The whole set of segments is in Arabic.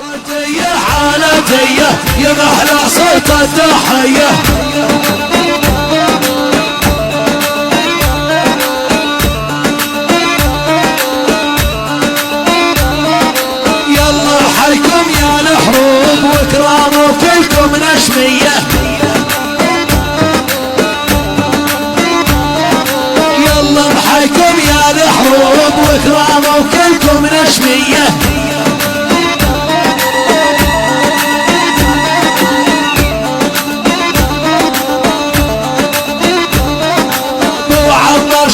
ودية حالتية يا محلى صوت التحية. يلا حيكم يا الحروب واكرام وكلكم نشمية. يلا بحيكم يا الحروب واكرام وكلكم نشمية.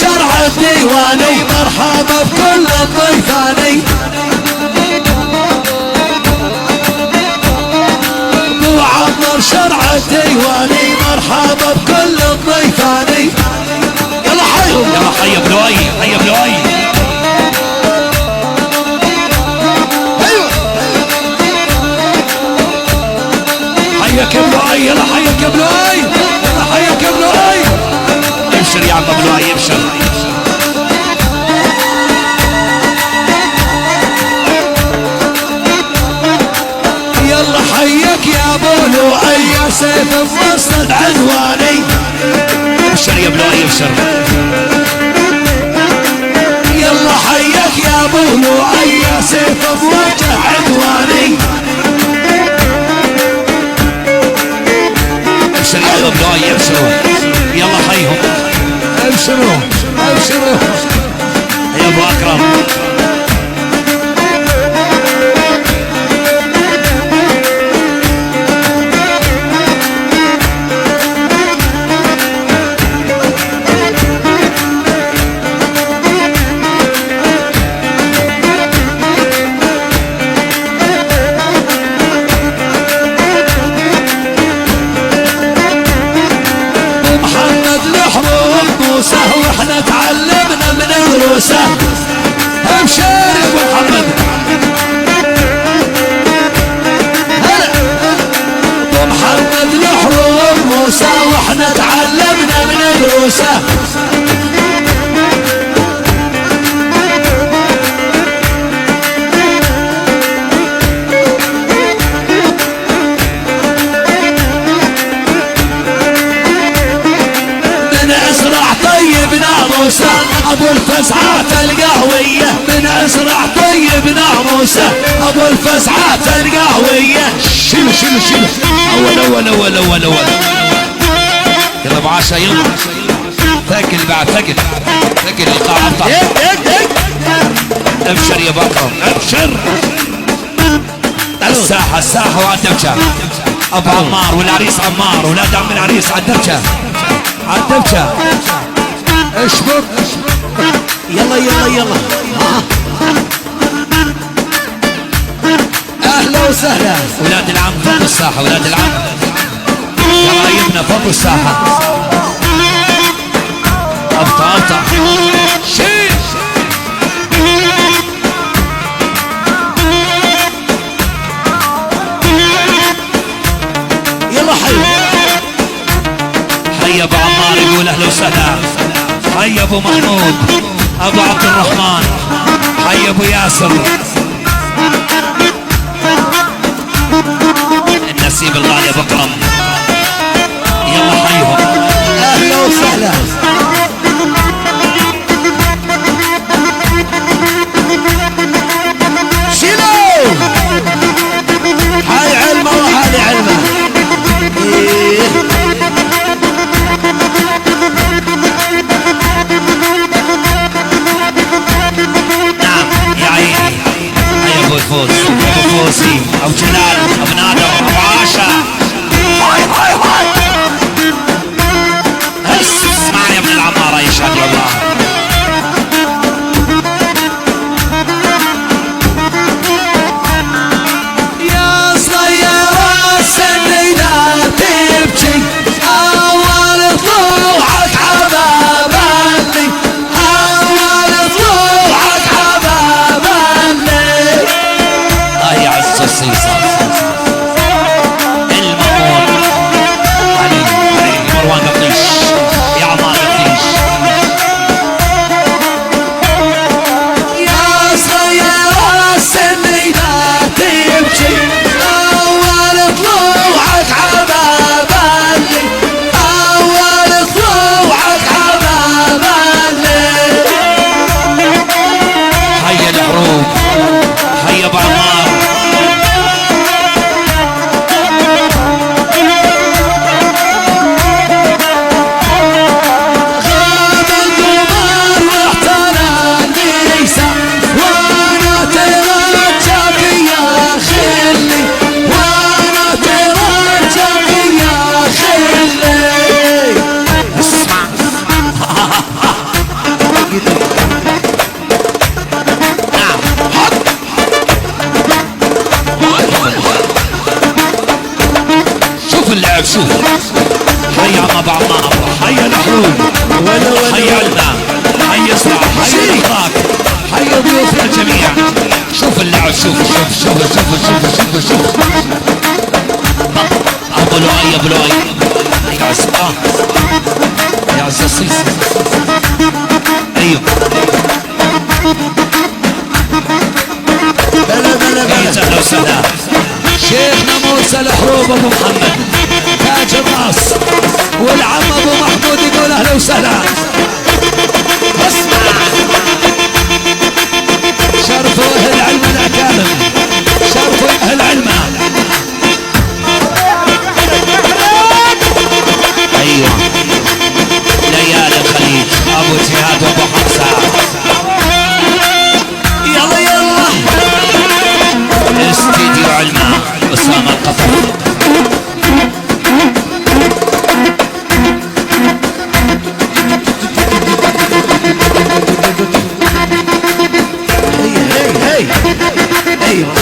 شرع الديواني مرحبا بكل الضيفاني. ابو عمر شرع الديواني مرحبا بكل الضيفاني. يلا حيهم يلا حي بلوي حي بلوي. ايوه حيك بلوي يلا حيك بلوي يلا حيك بلوي. ابشر يا عم بلوي ابشر. يلا حيك يا ابو لؤي يا سيف بوسط عنواني. ابشر يا بلوي ابشر. يلا حيك يا ابو لؤي يا سيف بوجه عنواني. ابشر يا ابو بلوي ابشروا. يلا حيهم ابشروا ابشروا يا ابو اكرم. واحنا تعلمنا من دروسه. ابشر يا ابو محمد. هلا ابو محمد الحروب موسى واحنا تعلمنا من دروسه. ابو الفزعات القهوية من اسرع طيب ناموسه. ابو الفزعات القهوية. شيل شيل شيل. اول يلا ابو عاشا يلا. ثقل بعد ثقل القاعة بتاعتك. ابشر يا بكر ابشر. الساحة وعلى الدبشة. ابو عمار والعريس عمار ولاد عم العريس على الدبشة على الدبشة. اشبك يلا يلا يلا. اهلا وسهلا. ولاد العم فوق الساحة ولاد العم. قرايبنا فوق الساحة. ابطا شيل. يلا حي ابو عمار يقول اهلا وسهلا. حي ابو محمود ابو عبد الرحمن. حي ابو ياسر. النسيب الغالي ابو اكرم. يلا حيهم اهلا وسهلا. شيلوا هاي علمه وهذه علمه. الفوز ابو فوزي ابو جلال ابو نادر ابو عاشا. هاي اسمعني يا ابن العمارة يشهد الله. يا صغيرة سني لا تبكي اول طلوعك عبابني. اول طلوعك عبابني. يا عز السيسر المأمون علي مروان قطيش يا عمار قطيش. يا صغيرة سني لا تبكي اللعب شوف. حي عم ابو عمار، حي الحروب، حي علما، حي اسرع، حي الاخراج، حي ضيوف الجميع. شوف اللعب شوف شوف شوف شوف شوف شوف شوف. ابو لؤي ابو لؤي يا عز يا عز الصيصي. ايوه يا اهلا وسهلا. شيخنا موسى الحروب ابو محمد تاج الراس، والعم ابو محمود يقول اهلا وسهلا. اسمع شرفوا اهل علم الاكارم، شرفوا اهل علم. ايوه ليالي الخليج ابو جهاد وابو حمزه. يلا يلا استديو علما اسامه القطر. ايوه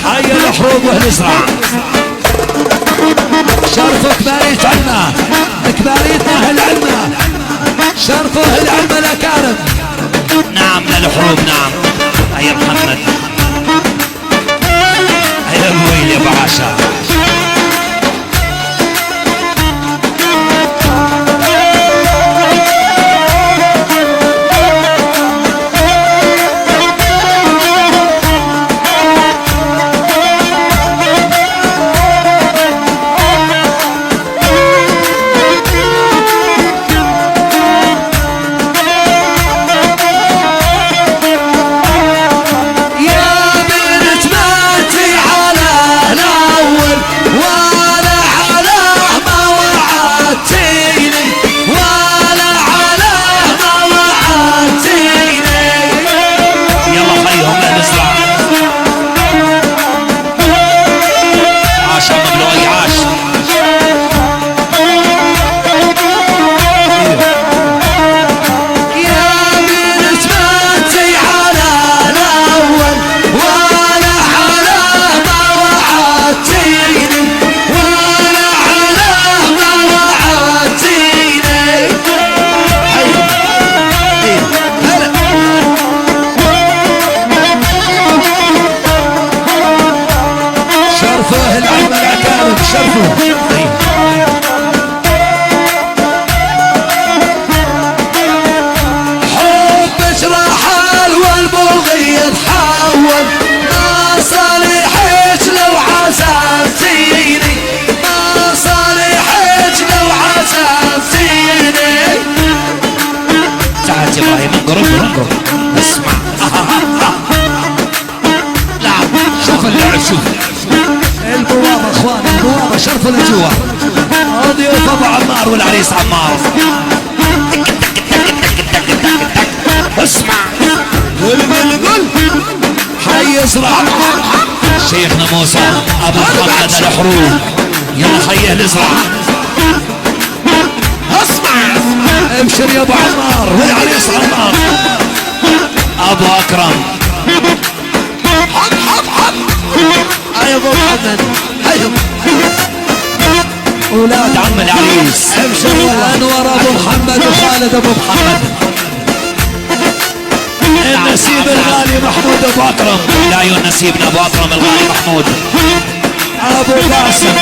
حي الحروب واهل زرع. شرفوا كبارية علمة، كباريتنا اهل علمة، شرفوا اهل علمة الاكارم. نعم للحروب نعم. هيا محمد، هيا ابو ويل يا ابو عاشا. اسمع لا شوف اللعب شوف. البوابة اخوان، البوابة شرفوا لجوا. ضيوف ابو عمار والعريس عمار. اسمع قل حي ازرع. شيخنا موسى ابو محمد الحروب. يلا خيه الازرع. اسمع ابشر يا ابو عمار والعريس عمار. ابو اكرم حط حط حط. يا ابو محمد حيهم اولاد عم العريس. ابشر انور ابو محمد وخالد ابو محمد. النسيب الغالي محمود ابو اكرم. العيون نسيبنا ابو اكرم الغالي محمود. ابو قاسم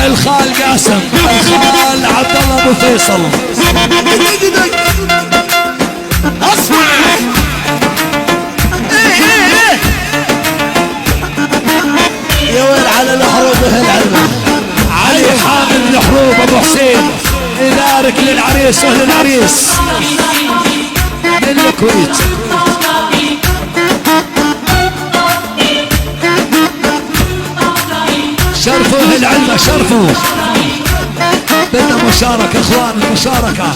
الخال قاسم، الخال عبد الله ابو فيصل. اسمع يا ويل على الحروب اهل علمة. علي حامد الحروب ابو حسين يبارك للعريس واهل العريس من الكويت. شرفوا اهل علمة، شرفوا. بدنا مشاركة اخوان، المشاركة.